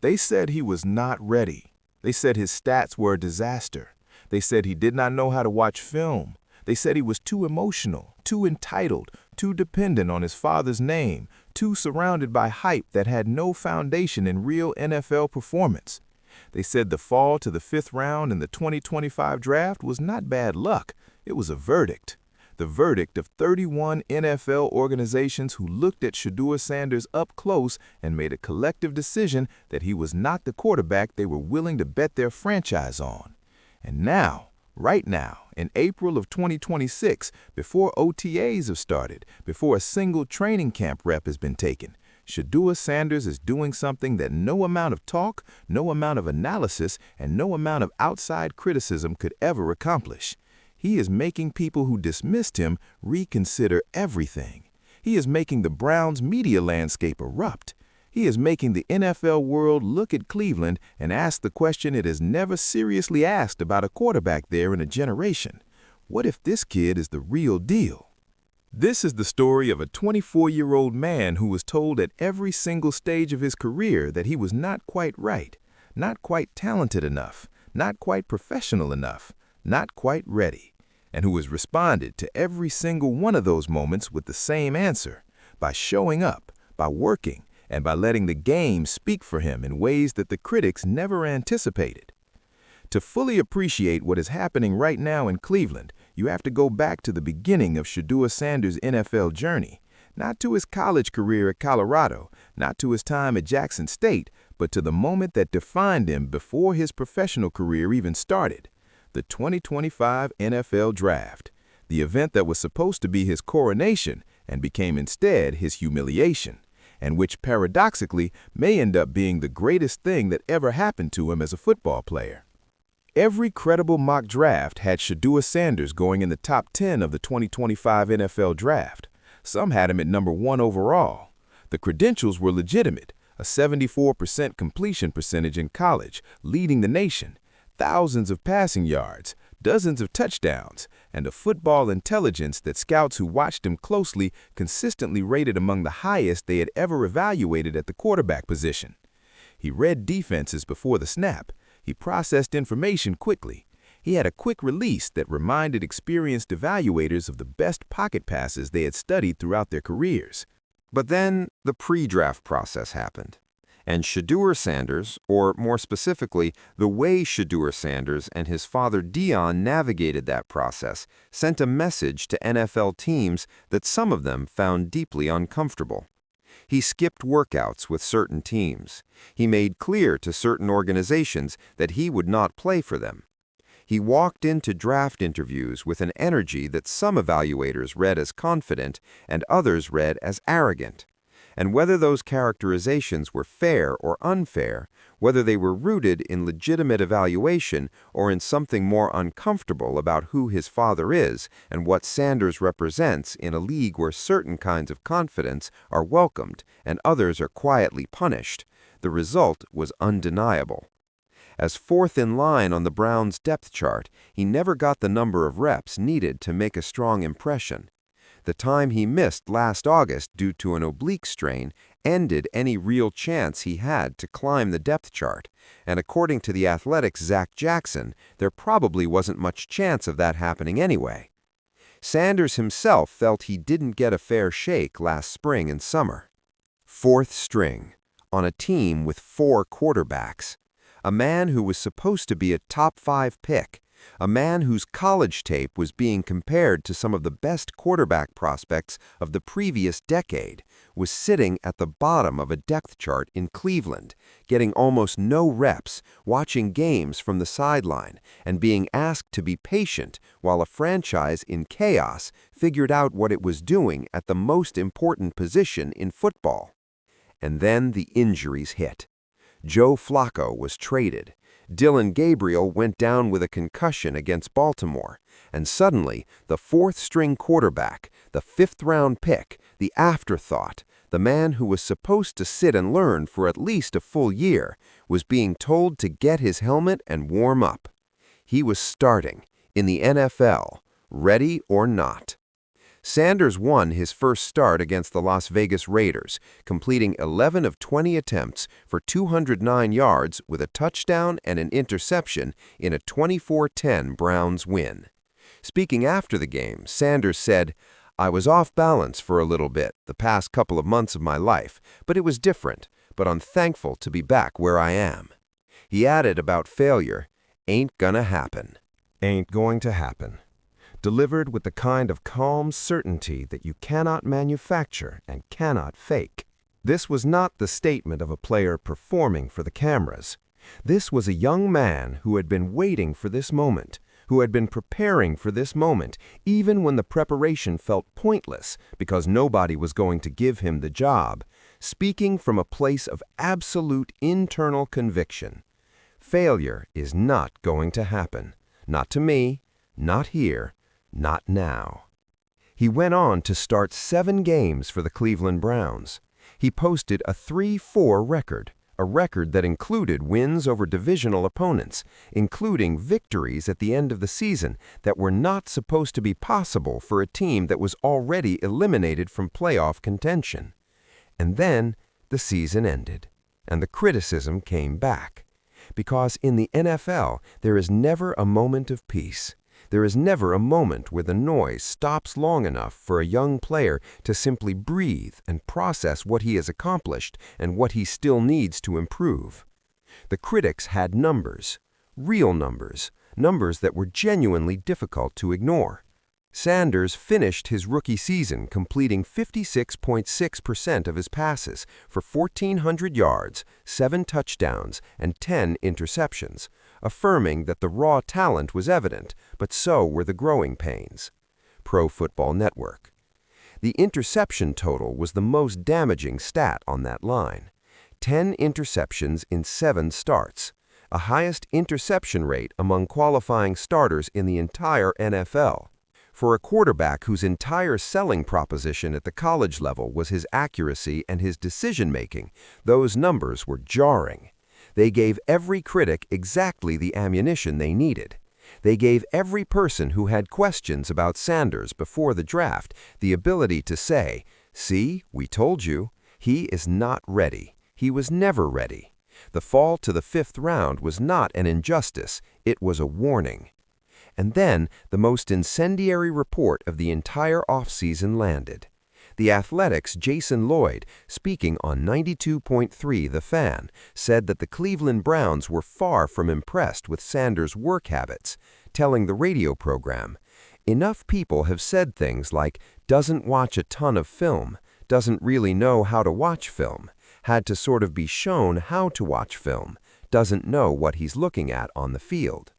They said he was not ready. They said his stats were a disaster. They said he did not know how to watch film. They said he was too emotional, too entitled, too dependent on his father's name, too surrounded by hype that had no foundation in real NFL performance. They said the fall to the 5th round in the 2025 draft was not bad luck. It was a verdict. The verdict of 31 NFL organizations who looked at Shedeur Sanders up close and made a collective decision that he was not the quarterback they were willing to bet their franchise on. And now, right now, in April of 2026, before OTAs have started, before a single training camp rep has been taken, Shedeur Sanders is doing something that no amount of talk, no amount of analysis, and no amount of outside criticism could ever accomplish. He is making people who dismissed him reconsider everything. He is making the Browns' media landscape erupt. He is making the NFL world look at Cleveland and ask the question it has never seriously asked about a quarterback there in a generation. What if this kid is the real deal? This is the story of a 24-year-old man who was told at every single stage of his career that he was not quite right, not quite talented enough, not quite professional enough, not quite ready, and who has responded to every single one of those moments with the same answer, by showing up, by working, and by letting the game speak for him in ways that the critics never anticipated. To fully appreciate what is happening right now in Cleveland, you have to go back to the beginning of Shedeur Sanders' NFL journey, not to his college career at Colorado, not to his time at Jackson State, but to the moment that defined him before his professional career even started, the 2025 NFL Draft, the event that was supposed to be his coronation and became instead his humiliation, and which paradoxically may end up being the greatest thing that ever happened to him as a football player. Every credible mock draft had Shedeur Sanders going in the top 10 of the 2025 NFL Draft. Some had him at number 1 overall. The credentials were legitimate: a 74% completion percentage in college, leading the nation, thousands of passing yards, dozens of touchdowns, and a football intelligence that scouts who watched him closely consistently rated among the highest they had ever evaluated at the quarterback position. He read defenses before the snap. He processed information quickly. He had a quick release that reminded experienced evaluators of the best pocket passes they had studied throughout their careers. But then the pre-draft process happened. And Shedeur Sanders, or more specifically, the way Shedeur Sanders and his father Dion navigated that process, sent a message to NFL teams that some of them found deeply uncomfortable. He skipped workouts with certain teams. He made clear to certain organizations that he would not play for them. He walked into draft interviews with an energy that some evaluators read as confident and others read as arrogant. And whether those characterizations were fair or unfair, whether they were rooted in legitimate evaluation or in something more uncomfortable about who his father is and what Sanders represents in a league where certain kinds of confidence are welcomed and others are quietly punished, the result was undeniable. As fourth in line on the Browns' depth chart, he never got the number of reps needed to make a strong impression. The time he missed last August due to an oblique strain ended any real chance he had to climb the depth chart, and according to The Athletic's Zach Jackson, there probably wasn't much chance of that happening anyway. Sanders himself felt he didn't get a fair shake last spring and summer. Fourth string, on a team with 4 quarterbacks. A man who was supposed to be a top 5 pick. A man whose college tape was being compared to some of the best quarterback prospects of the previous decade, was sitting at the bottom of a depth chart in Cleveland, getting almost no reps, watching games from the sideline, and being asked to be patient while a franchise in chaos figured out what it was doing at the most important position in football. And then the injuries hit. Joe Flacco was traded. Dylan Gabriel went down with a concussion against Baltimore, and suddenly the 4th-string quarterback, the 5th-round pick, the afterthought, the man who was supposed to sit and learn for at least a full year, was being told to get his helmet and warm up. He was starting, in the NFL, ready or not. Sanders won his first start against the Las Vegas Raiders, completing 11 of 20 attempts for 209 yards with a touchdown and an interception in a 24-10 Browns win. Speaking after the game, Sanders said, "I was off balance for a little bit the past couple of months of my life, but it was different, but I'm thankful to be back where I am." He added about failure, "Ain't gonna happen." Ain't going to happen. Delivered with the kind of calm certainty that you cannot manufacture and cannot fake. This was not the statement of a player performing for the cameras. This was a young man who had been waiting for this moment, who had been preparing for this moment, even when the preparation felt pointless because nobody was going to give him the job, speaking from a place of absolute internal conviction. Failure is not going to happen. Not to me, not here, not now. He went on to start 7 games for the Cleveland Browns. He posted a 3-4 record, a record that included wins over divisional opponents, including victories at the end of the season that were not supposed to be possible for a team that was already eliminated from playoff contention. And then the season ended, and the criticism came back. Because in the NFL, there is never a moment of peace. There is never a moment where the noise stops long enough for a young player to simply breathe and process what he has accomplished and what he still needs to improve. The critics had numbers, real numbers, numbers that were genuinely difficult to ignore. Sanders finished his rookie season completing 56.6% of his passes for 1,400 yards, 7 touchdowns, and 10 interceptions, affirming that the raw talent was evident, but so were the growing pains. Pro Football Network. The interception total was the most damaging stat on that line. 10 interceptions in 7 starts, a highest interception rate among qualifying starters in the entire NFL. For a quarterback whose entire selling proposition at the college level was his accuracy and his decision-making, those numbers were jarring. They gave every critic exactly the ammunition they needed. They gave every person who had questions about Sanders before the draft the ability to say, "See, we told you, he is not ready. He was never ready. The fall to the 5th round was not an injustice, it was a warning." And then the most incendiary report of the entire offseason landed. The Athletic's Jason Lloyd, speaking on 92.3 The Fan, said that the Cleveland Browns were far from impressed with Sanders' work habits, telling the radio program, "Enough people have said things like, doesn't watch a ton of film, doesn't really know how to watch film, had to sort of be shown how to watch film, doesn't know what he's looking at on the field."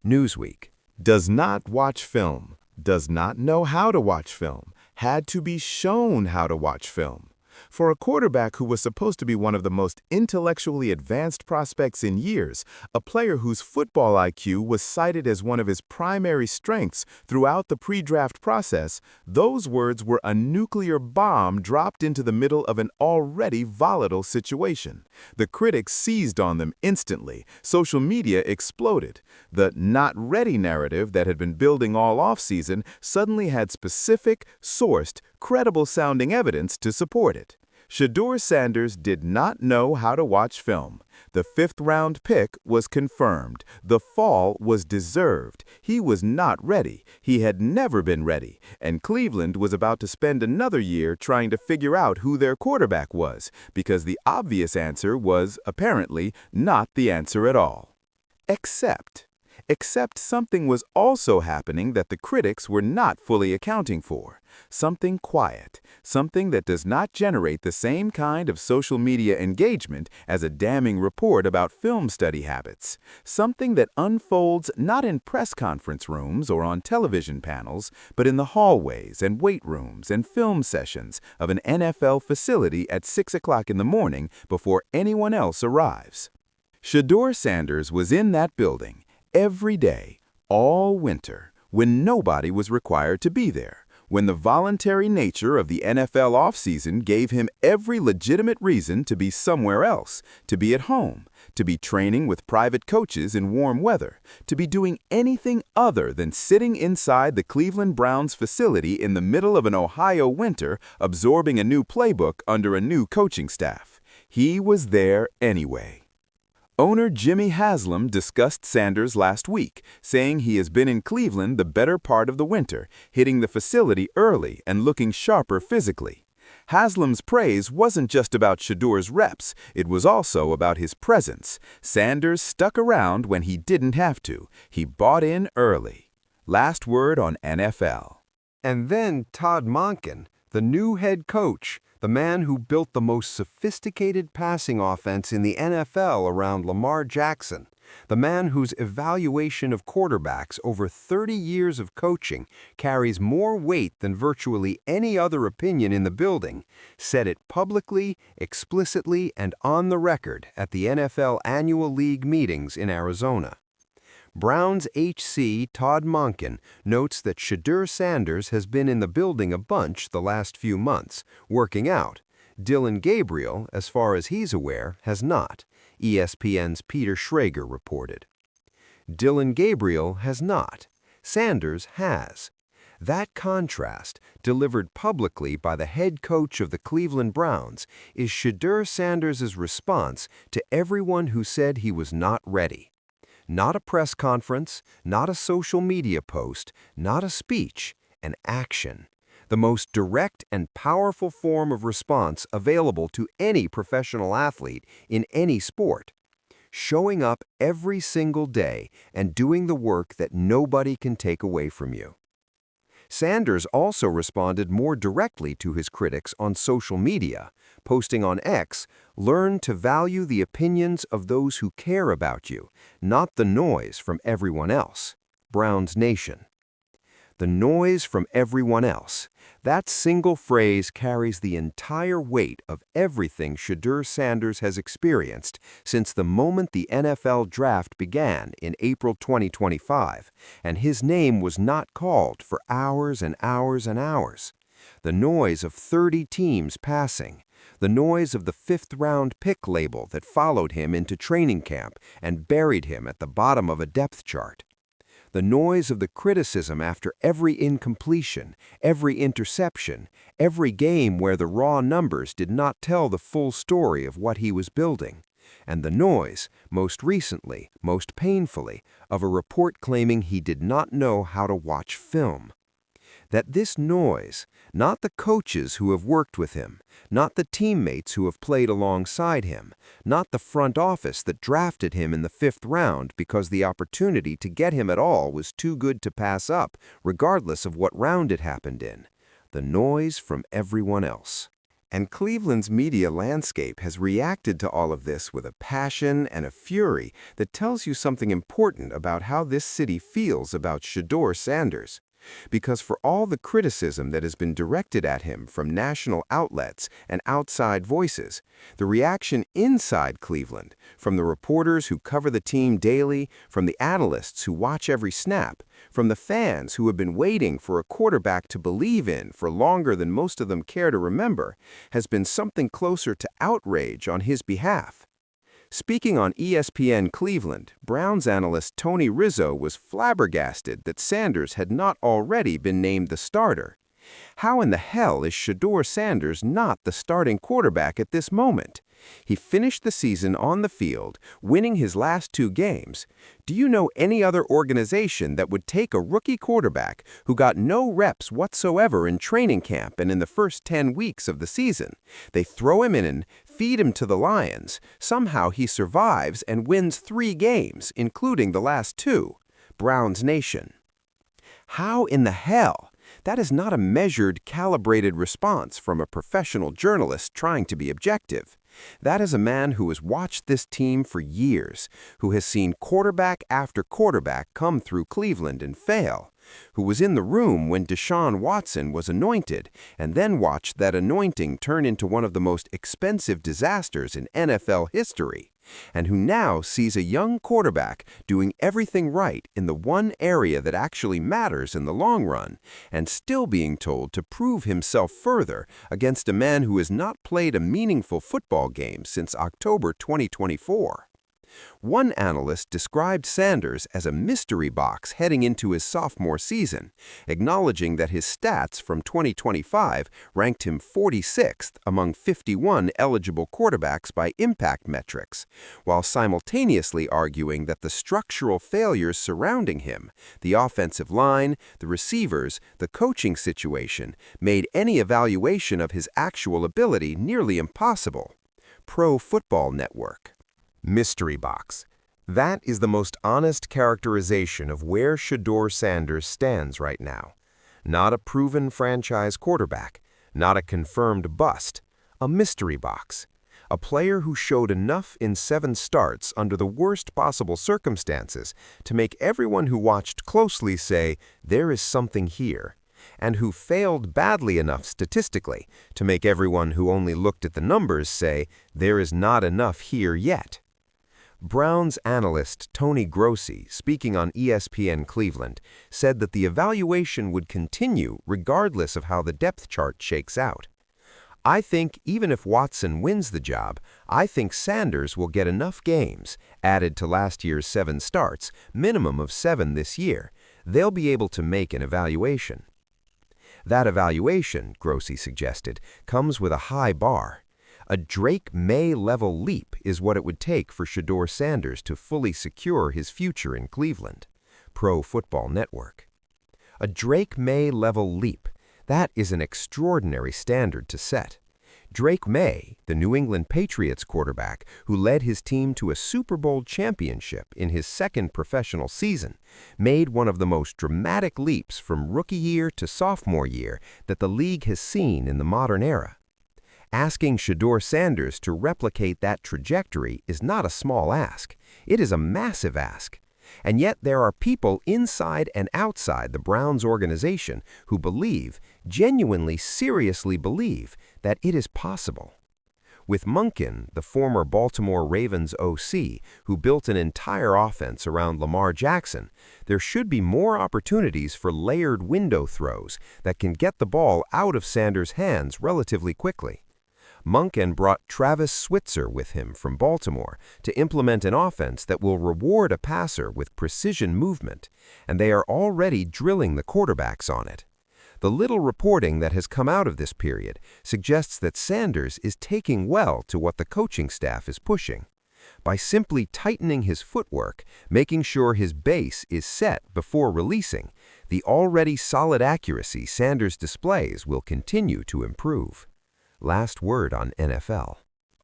Newsweek. Does not watch film, does not know how to watch film, had to be shown how to watch film. For a quarterback who was supposed to be one of the most intellectually advanced prospects in years, a player whose football IQ was cited as one of his primary strengths throughout the pre-draft process, those words were a nuclear bomb dropped into the middle of an already volatile situation. The critics seized on them instantly. Social media exploded. The not ready narrative that had been building all offseason suddenly had specific, sourced, credible-sounding evidence to support it. Shedeur Sanders did not know how to watch film. The 5th-round pick was confirmed. The fall was deserved. He was not ready. He had never been ready. And Cleveland was about to spend another year trying to figure out who their quarterback was, because the obvious answer was, apparently, not the answer at all. Except something was also happening that the critics were not fully accounting for. Something quiet, something that does not generate the same kind of social media engagement as a damning report about film study habits. Something that unfolds not in press conference rooms or on television panels, but in the hallways and weight rooms and film sessions of an NFL facility at 6 o'clock in the morning before anyone else arrives. Shedeur Sanders was in that building every day, all winter, when nobody was required to be there, when the voluntary nature of the NFL offseason gave him every legitimate reason to be somewhere else, to be at home, to be training with private coaches in warm weather, to be doing anything other than sitting inside the Cleveland Browns facility in the middle of an Ohio winter, absorbing a new playbook under a new coaching staff. He was there anyway. Owner Jimmy Haslam discussed Sanders last week, saying he has been in Cleveland the better part of the winter, hitting the facility early and looking sharper physically. Haslam's praise wasn't just about Shedeur's reps, it was also about his presence. Sanders stuck around when he didn't have to. He bought in early. Last word on NFL. And then Todd Monken, the new head coach, the man who built the most sophisticated passing offense in the NFL around Lamar Jackson, the man whose evaluation of quarterbacks over 30 years of coaching carries more weight than virtually any other opinion in the building, said it publicly, explicitly, and on the record at the NFL Annual League meetings in Arizona. Browns HC Todd Monken notes that Shedeur Sanders has been in the building a bunch the last few months, working out. Dylan Gabriel, as far as he's aware, has not, ESPN's Peter Schrager reported. Dylan Gabriel has not. Sanders has. That contrast, delivered publicly by the head coach of the Cleveland Browns, is Shedeur Sanders' response to everyone who said he was not ready. Not a press conference, not a social media post, not a speech, an action. The most direct and powerful form of response available to any professional athlete in any sport. Showing up every single day and doing the work that nobody can take away from you. Sanders also responded more directly to his critics on social media, posting on X, "Learn to value the opinions of those who care about you, not the noise from everyone else." Browns Nation. The noise from everyone else. That single phrase carries the entire weight of everything Shedeur Sanders has experienced since the moment the NFL draft began in April 2025, and his name was not called for hours and hours and hours. The noise of 30 teams passing. The noise of the fifth-round pick label that followed him into training camp and buried him at the bottom of a depth chart. The noise of the criticism after every incompletion, every interception, every game where the raw numbers did not tell the full story of what he was building, and the noise, most recently, most painfully, of a report claiming he did not know how to watch film. That this noise, not the coaches who have worked with him, not the teammates who have played alongside him, not the front office that drafted him in the 5th round because the opportunity to get him at all was too good to pass up, regardless of what round it happened in. The noise from everyone else. And Cleveland's media landscape has reacted to all of this with a passion and a fury that tells you something important about how this city feels about Shedeur Sanders. Because for all the criticism that has been directed at him from national outlets and outside voices, the reaction inside Cleveland, from the reporters who cover the team daily, from the analysts who watch every snap, from the fans who have been waiting for a quarterback to believe in for longer than most of them care to remember, has been something closer to outrage on his behalf. Speaking on ESPN Cleveland, Browns analyst Tony Rizzo was flabbergasted that Sanders had not already been named the starter. How in the hell is Shedeur Sanders not the starting quarterback at this moment? He finished the season on the field, winning his last 2 games. Do you know any other organization that would take a rookie quarterback who got no reps whatsoever in training camp and in the first 10 weeks of the season? They throw him in and feed him to the Lions. Somehow he survives and wins 3 games, including the last 2. Browns Nation. How in the hell? That is not a measured, calibrated response from a professional journalist trying to be objective. That is a man who has watched this team for years, who has seen quarterback after quarterback come through Cleveland and fail, who was in the room when Deshaun Watson was anointed and then watched that anointing turn into one of the most expensive disasters in NFL history, and who now sees a young quarterback doing everything right in the one area that actually matters in the long run, and still being told to prove himself further against a man who has not played a meaningful football game since October 2024. One analyst described Sanders as a mystery box heading into his sophomore season, acknowledging that his stats from 2025 ranked him 46th among 51 eligible quarterbacks by impact metrics, while simultaneously arguing that the structural failures surrounding him, the offensive line, the receivers, the coaching situation, made any evaluation of his actual ability nearly impossible. Pro Football Network. Mystery box. That is the most honest characterization of where Shedeur Sanders stands right now. Not a proven franchise quarterback, not a confirmed bust, a mystery box. A player who showed enough in 7 starts under the worst possible circumstances to make everyone who watched closely say, there is something here, and who failed badly enough statistically to make everyone who only looked at the numbers say, there is not enough here yet. Browns analyst Tony Grossi, speaking on ESPN Cleveland, said that the evaluation would continue regardless of how the depth chart shakes out. I think even if Watson wins the job, I think Sanders will get enough games, added to last year's 7 starts, minimum of 7 this year. They'll be able to make an evaluation. That evaluation, Grossi suggested, comes with a high bar. A Drake May-level leap is what it would take for Shedeur Sanders to fully secure his future in Cleveland. Pro Football Network. A Drake May-level leap, that is an extraordinary standard to set. Drake May, the New England Patriots quarterback who led his team to a Super Bowl championship in his 2nd professional season, made one of the most dramatic leaps from rookie year to sophomore year that the league has seen in the modern era. Asking Shedeur Sanders to replicate that trajectory is not a small ask. It is a massive ask. And yet there are people inside and outside the Browns organization who believe, genuinely seriously believe, that it is possible. With Monken, the former Baltimore Ravens OC, who built an entire offense around Lamar Jackson, there should be more opportunities for layered window throws that can get the ball out of Sanders' hands relatively quickly. Monken brought Travis Switzer with him from Baltimore to implement an offense that will reward a passer with precision movement, and they are already drilling the quarterbacks on it. The little reporting that has come out of this period suggests that Sanders is taking well to what the coaching staff is pushing. By simply tightening his footwork, making sure his base is set before releasing, the already solid accuracy Sanders displays will continue to improve. Last word on NFL.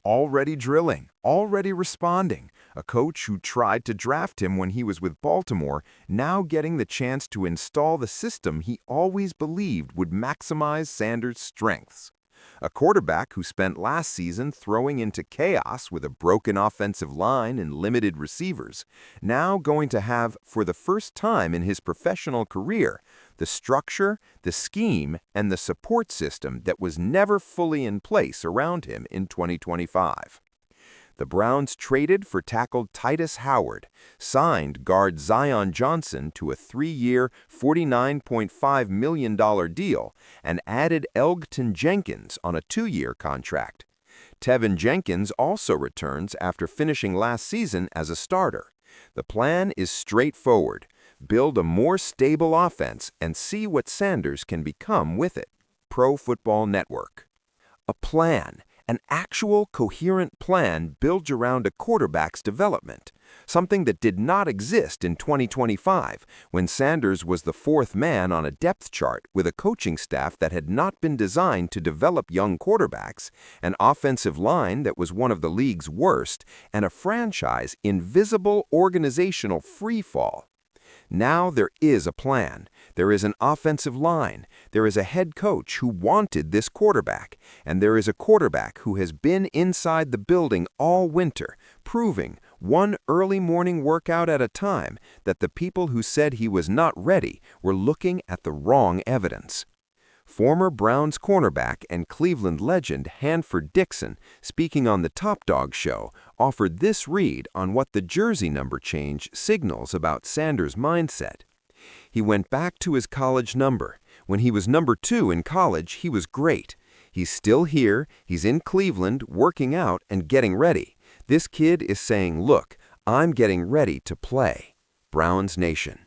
Already drilling, already responding. A coach who tried to draft him when he was with Baltimore, now getting the chance to install the system he always believed would maximize Sanders' strengths. A quarterback who spent last season throwing into chaos with a broken offensive line and limited receivers, now going to have, for the first time in his professional career, the structure, the scheme, and the support system that was never fully in place around him in 2025. The Browns traded for tackle Titus Howard, signed guard Zion Johnson to a 3-year, $49.5 million deal, and added Elgton Jenkins on a 2-year contract. Tevin Jenkins also returns after finishing last season as a starter. The plan is straightforward. Build a more stable offense and see what Sanders can become with it. Pro Football Network. A plan. An actual, coherent plan built around a quarterback's development, something that did not exist in 2025 when Sanders was the 4th man on a depth chart with a coaching staff that had not been designed to develop young quarterbacks, an offensive line that was one of the league's worst, and a franchise in visible organizational freefall. Now there is a plan. There is an offensive line. There is a head coach who wanted this quarterback. And there is a quarterback who has been inside the building all winter, proving, one early morning workout at a time, that the people who said he was not ready were looking at the wrong evidence. Former Browns cornerback and Cleveland legend Hanford Dixon, speaking on the Top Dog show, offered this read on what the jersey number change signals about Sanders' mindset. He went back to his college number. When he was number 2 in college, he was great. He's still here, he's in Cleveland, working out and getting ready. This kid is saying, look, I'm getting ready to play. Browns Nation.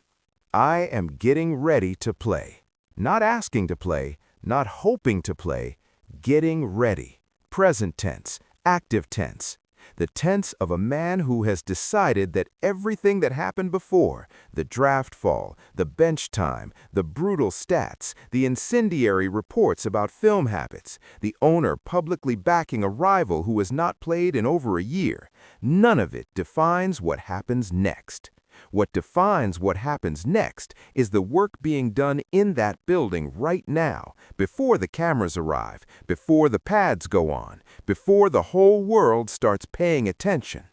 I am getting ready to play. Not asking to play, not hoping to play, getting ready. Present tense, active tense. The tense of a man who has decided that everything that happened before, the draft fall, the bench time, the brutal stats, the incendiary reports about film habits, the owner publicly backing a rival who has not played in over a year, none of it defines what happens next. What defines what happens next is the work being done in that building right now, before the cameras arrive, before the pads go on, before the whole world starts paying attention.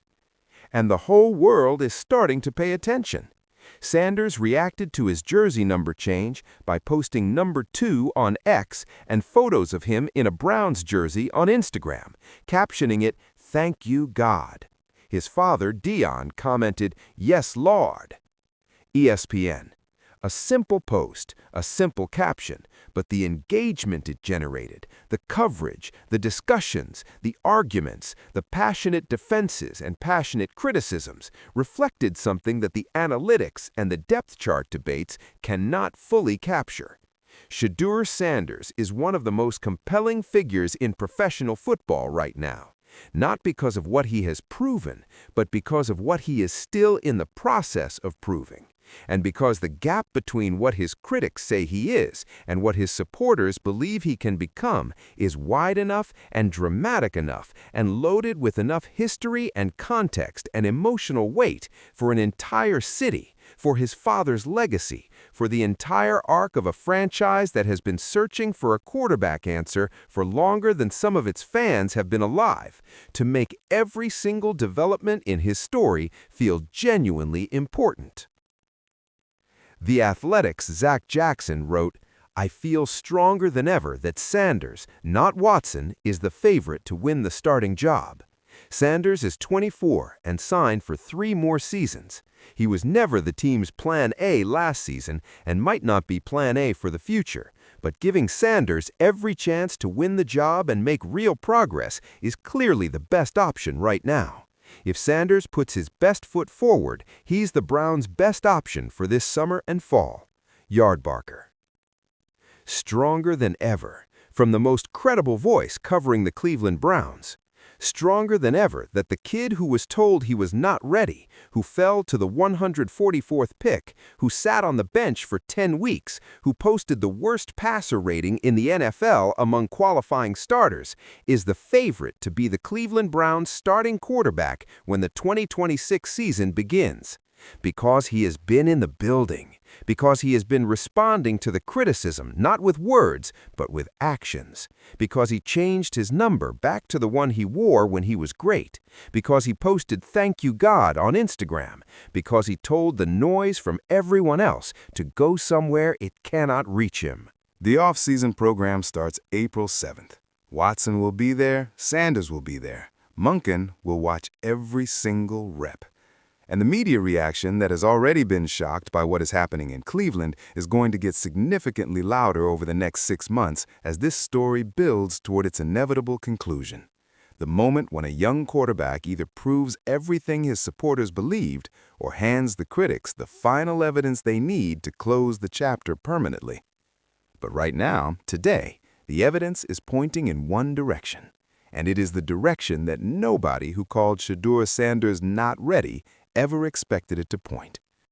And the whole world is starting to pay attention. Sanders reacted to his jersey number change by posting number 2 on X and photos of him in a Browns jersey on Instagram, captioning it, "Thank you, God." His father, Dion, commented, "Yes, Lord." ESPN. A simple post, a simple caption, but the engagement it generated, the coverage, the discussions, the arguments, the passionate defenses and passionate criticisms reflected something that the analytics and the depth chart debates cannot fully capture. Shedeur Sanders is one of the most compelling figures in professional football right now. Not because of what he has proven, but because of what he is still in the process of proving. And because the gap between what his critics say he is and what his supporters believe he can become is wide enough and dramatic enough and loaded with enough history and context and emotional weight for an entire city, for his father's legacy, for the entire arc of a franchise that has been searching for a quarterback answer for longer than some of its fans have been alive, to make every single development in his story feel genuinely important. The Athletic's Zach Jackson wrote, "I feel stronger than ever that Sanders, not Watson, is the favorite to win the starting job. Sanders is 24 and signed for 3 more seasons. He was never the team's Plan A last season and might not be Plan A for the future, but giving Sanders every chance to win the job and make real progress is clearly the best option right now. If Sanders puts his best foot forward, he's the Browns' best option for this summer and fall." Yardbarker. Stronger than ever, from the most credible voice covering the Cleveland Browns. Stronger than ever that the kid who was told he was not ready, who fell to the 144th pick, who sat on the bench for 10 weeks, who posted the worst passer rating in the NFL among qualifying starters, is the favorite to be the Cleveland Browns' starting quarterback when the 2026 season begins. Because he has been in the building, because he has been responding to the criticism not with words, but with actions, because he changed his number back to the one he wore when he was great, because he posted "Thank you, God" on Instagram, because he told the noise from everyone else to go somewhere it cannot reach him. The off-season program starts April 7th. Watson will be there, Sanders will be there. Monken will watch every single rep. And the media reaction that has already been shocked by what is happening in Cleveland is going to get significantly louder over the next 6 months as this story builds toward its inevitable conclusion. The moment when a young quarterback either proves everything his supporters believed or hands the critics the final evidence they need to close the chapter permanently. But right now, today, the evidence is pointing in one direction. And it is the direction that nobody who called Shedeur Sanders not ready ever expected it to point.